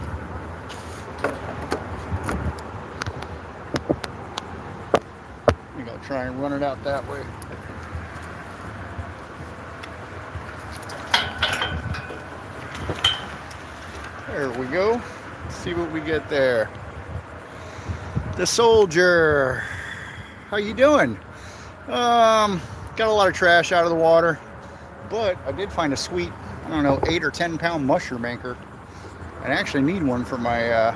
S1: We gotta try and run it out that way. There we go. See what we get there. The Soldier. How you doing? Got a lot of trash out of the water, but I did find a sweet, I don't know, 8 or 10 pound mushroom anchor. I actually need one for my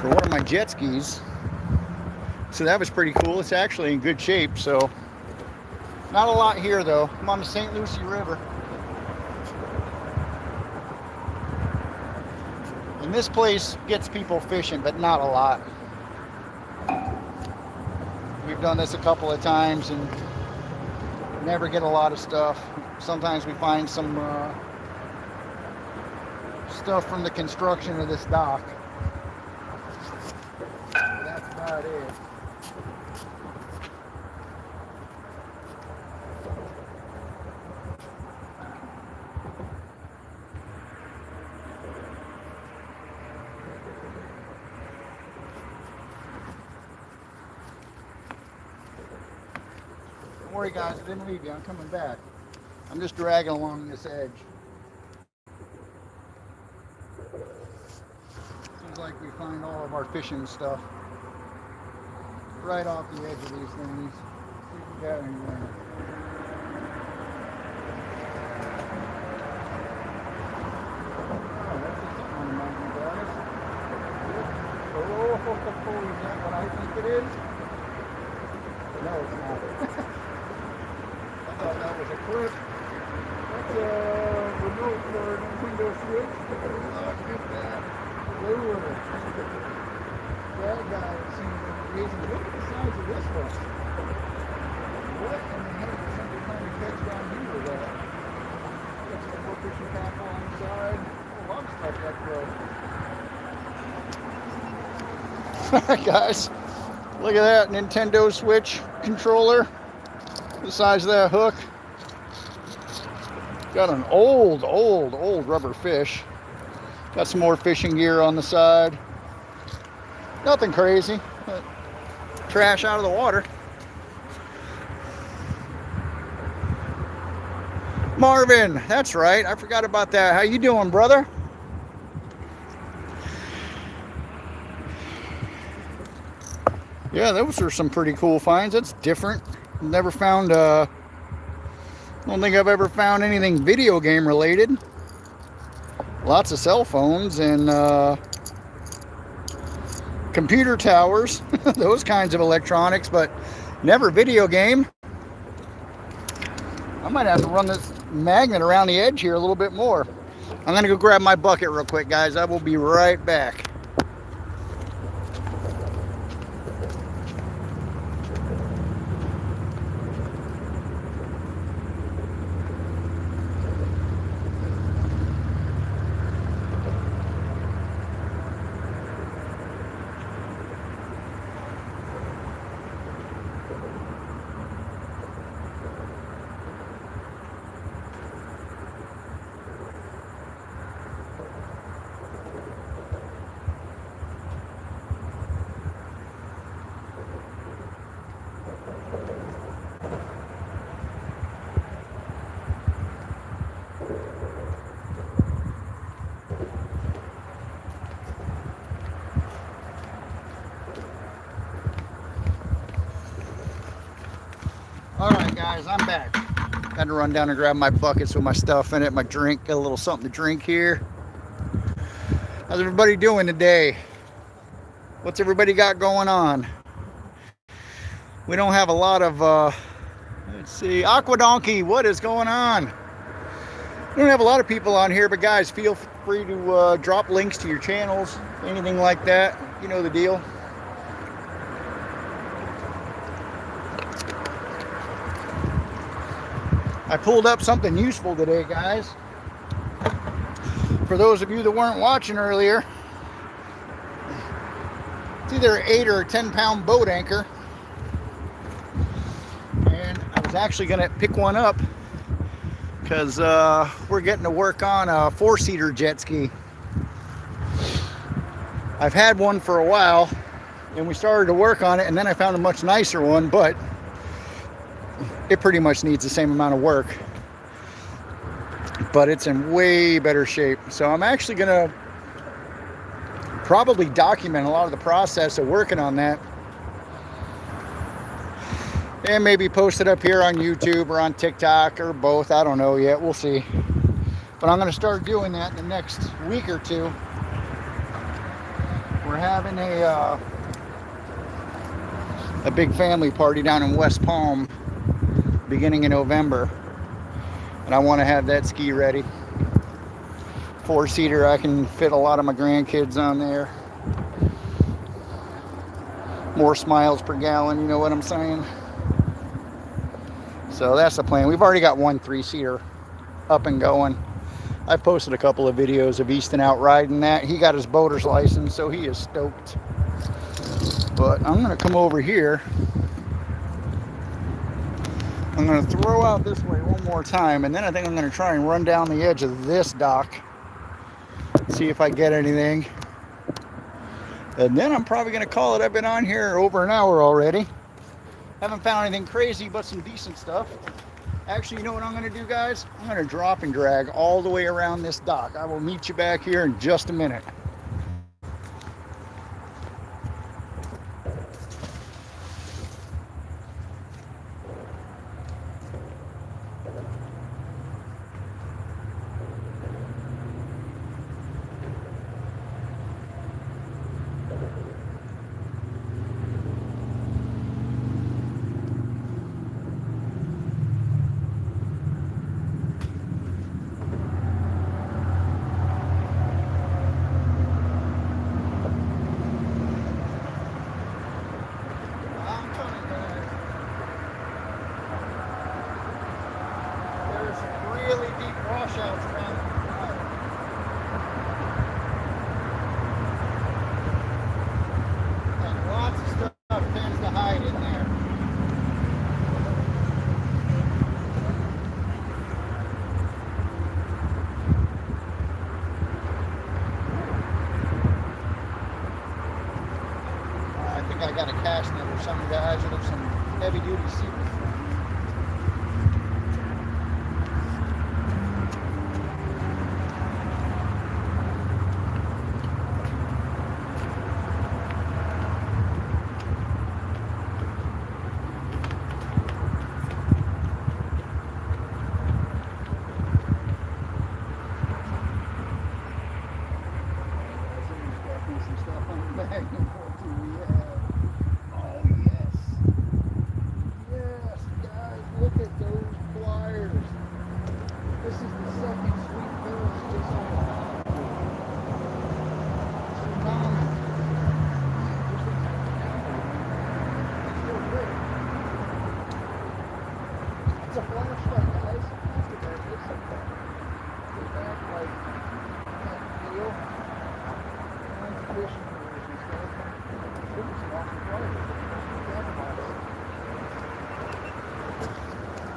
S1: for one of my jet skis. So that was pretty cool. It's actually in good shape. So not a lot here though. I'm on the St. Lucie River. And this place gets people fishing, but not a lot. We've done this a couple of times and never get a lot of stuff. Sometimes we find some stuff from the construction of this dock. That's about it. Don't worry guys, I didn't leave you, I'm coming back. I'm just dragging along this edge. Seems like we find all of our fishing stuff right off the edge of these things. See if we got anything. Oh, that's just something on the mountain, guys. Oh, is that what I think it is? No, it's not. I thought that was a clip. That's a remote for a Nintendo Switch. Look at that. Lure. That guy seems amazing. Look at the size of this one. What in the heck is somebody trying to catch down here with that? Got some more fishing tackle on the side. A lot of stuff that grows. Guys, look at that Nintendo Switch controller. The size of that hook. Got an old rubber fish. Got some more fishing gear on the side. Nothing crazy, but trash out of the water. Marvin, that's right. I forgot about that. How you doing, brother? Yeah, those are some pretty cool finds. That's different. Never found, don't think I've ever found anything video game related. Lots of cell phones and computer towers, those kinds of electronics, but never video game. I might have to run this magnet around the edge here a little bit more. I'm gonna go grab my bucket real quick, guys. I will be right back. Alright guys, I'm back. Had to run down and grab my buckets with my stuff in it, my drink, got a little something to drink here. How's everybody doing today? What's everybody got going on? We don't have a lot of, let's see, Aqua Donkey, what is going on? We don't have a lot of people on here, but guys, feel free to drop links to your channels, anything like that. You know the deal. I pulled up something useful today, guys. For those of you that weren't watching earlier, it's either an 8 or a 10-pound boat anchor. And I was actually going to pick one up because we're getting to work on a 4-seater jet ski. I've had one for a while, and we started to work on it, and then I found a much nicer one, but it pretty much needs the same amount of work, but it's in way better shape. So I'm actually gonna probably document a lot of the process of working on that and maybe post it up here on YouTube or on TikTok or both. I don't know yet, we'll see. But I'm gonna start doing that in the next week or two. We're having a big family party down in West Palm beginning in November, and I want to have that ski ready. 4-seater, I can fit a lot of my grandkids on there. More smiles per gallon, you know what I'm saying? So that's the plan. We've already got one 3-seater up and going. I posted a couple of videos of Easton out riding that. He got his boater's license, so he is stoked. But I'm gonna come over here. I'm going to throw out this way one more time, and then I think I'm going to try and run down the edge of this dock, see if I get anything. And then I'm probably going to call it. I've been on here over an hour already. Haven't found anything crazy, but some decent stuff. Actually, you know what I'm going to do, guys? I'm going to drop and drag all the way around this dock. I will meet you back here in just a minute. for some guys that are some heavy duty seamen. Some stuff on the back. Oh yes. Yes, guys, look at those pliers. This is the second sweet bills just on the top. Phenomenal. It's still good. It's a flashlight, guys. Look at that. It's a backlight kind of deal. Fishing lures and stuff. Look at some awesome pliers.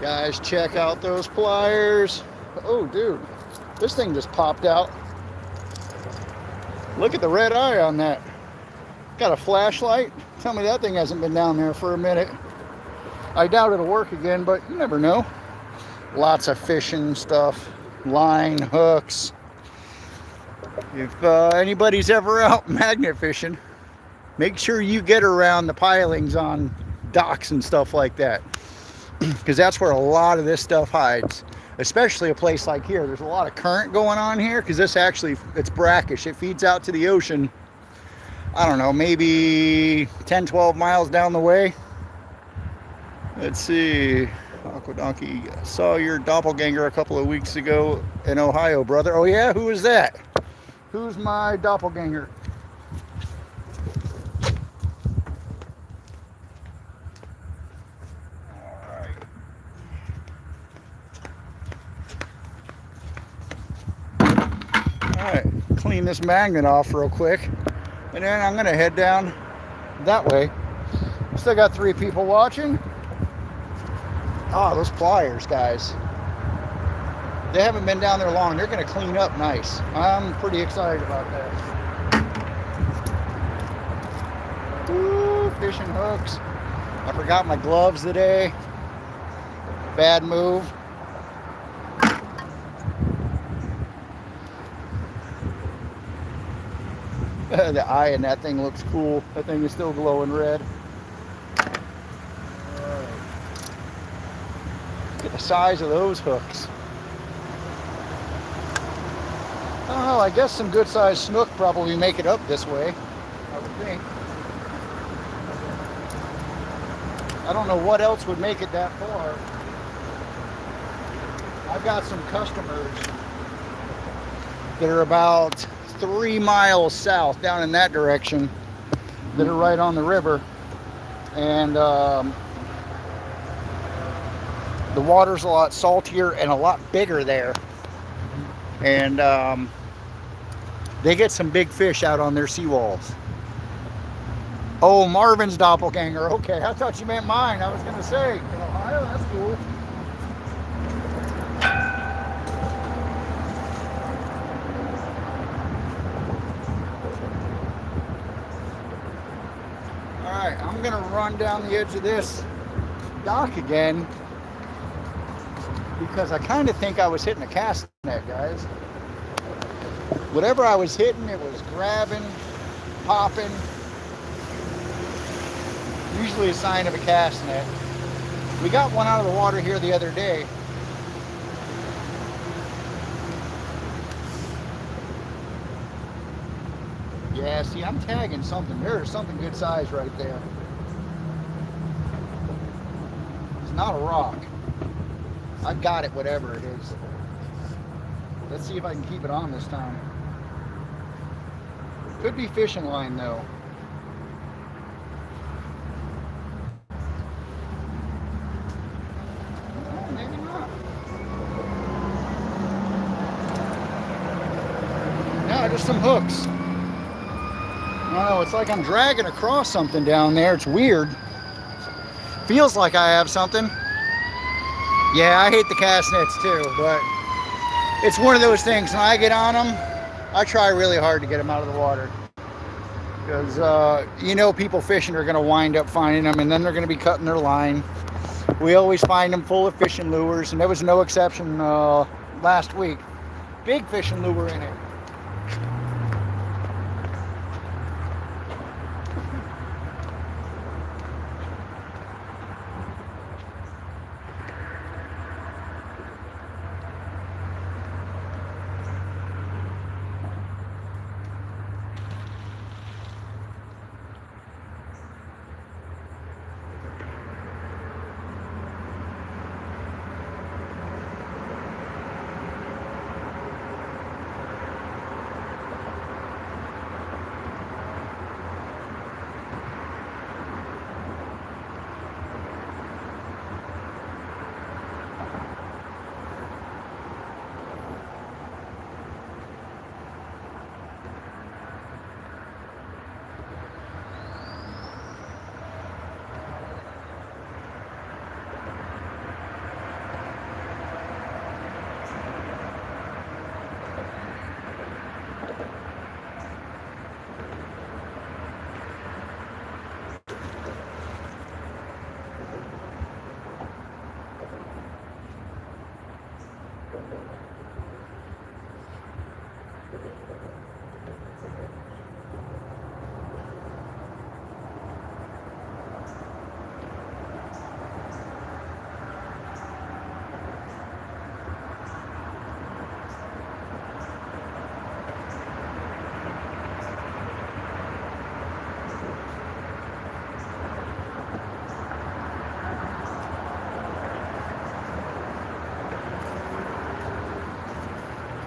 S1: Guys, check out those pliers. Oh, dude, this thing just popped out. Look at the red eye on that. Got a flashlight. Tell me that thing hasn't been down there for a minute. I doubt it'll work again, but you never know. Lots of fishing stuff, line, hooks. If anybody's ever out magnet fishing, make sure you get around the pilings on docks and stuff like that, because that's where a lot of this stuff hides, especially a place like here. There's a lot of current going on here because this actually, it's brackish. It feeds out to the ocean, I don't know, maybe 10-12 miles down the way. Let's see. Aqua Donkey, saw your doppelganger a couple of weeks ago in Ohio, brother. Oh yeah, who is that? Who's my doppelganger? Alright, clean this magnet off real quick. And then I'm going to head down that way. Still got 3 people watching. Ah, those pliers, guys. They haven't been down there long. They're going to clean up nice. I'm pretty excited about that. Ooh, fishing hooks. I forgot my gloves today. Bad move. The eye in that thing looks cool. That thing is still glowing red. Look at the size of those hooks. Oh, I guess some good sized snook probably make it up this way, I would think. I don't know what else would make it that far. I've got some customers that are about 3 miles south down in that direction that are right on the river, and the water's a lot saltier and a lot bigger there, and they get some big fish out on their seawalls. Oh, Marvin's doppelganger. Okay, I thought you meant mine. I was going to say, in Ohio, that's cool. All right, I'm going to run down the edge of this dock again because I kind of think I was hitting a cast net, guys. Whatever I was hitting, it was grabbing, popping. Usually a sign of a cast net. We got one out of the water here the other day. Yeah, see, I'm tagging something. There's something good size right there. It's not a rock. I've got it, whatever it is. Let's see if I can keep it on this time. Could be fishing line though. No, maybe not. No, just some hooks. I don't know, it's like I'm dragging across something down there. It's weird. Feels like I have something. Yeah, I hate the cast nets too, but it's one of those things. When I get on them, I try really hard to get them out of the water. because you know people fishing are going to wind up finding them, and then they're going to be cutting their line. We always find them full of fishing lures, and there was no exception last week. Big fishing lure in it.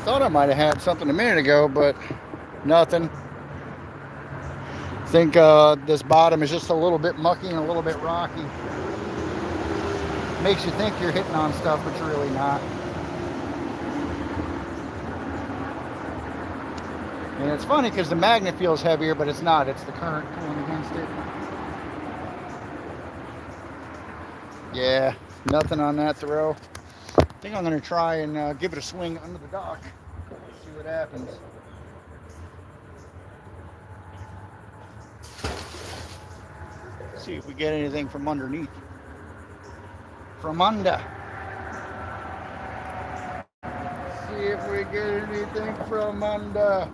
S1: Thought I might have had something a minute ago, but nothing. I think this bottom is just a little bit mucky and a little bit rocky. Makes you think you're hitting on stuff, but you're really not. And it's funny because the magnet feels heavier, but it's not. It's the current pulling against it. Yeah, nothing on that throw. I think I'm going to try and give it a swing under the dock. See what happens. See if we get anything from underneath. From under. See if we get anything from under.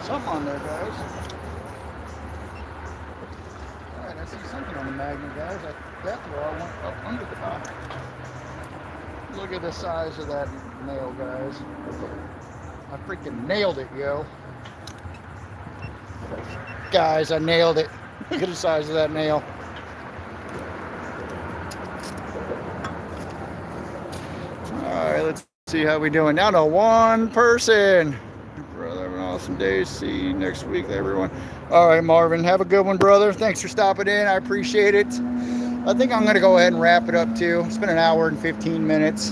S1: Something on there, guys. Alright, I see something on the magnet, guys. That throw I went up under the top. Look at the size of that nail, guys. I freaking nailed it, yo. Guys, I nailed it. Look at the size of that nail. Alright, let's see how we doing. Down to one person. Brother, have an awesome day. See you next week, everyone. All right, Marvin, have a good one, brother. Thanks for stopping in. I appreciate it. I think I'm going to go ahead and wrap it up, too. It's been an hour and 15 minutes.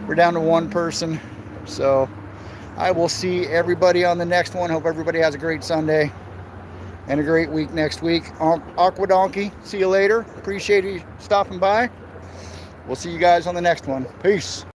S1: We're down to one person. So I will see everybody on the next one. Hope everybody has a great Sunday and a great week next week. Aqua Donkey, see you later. Appreciate you stopping by. We'll see you guys on the next one. Peace.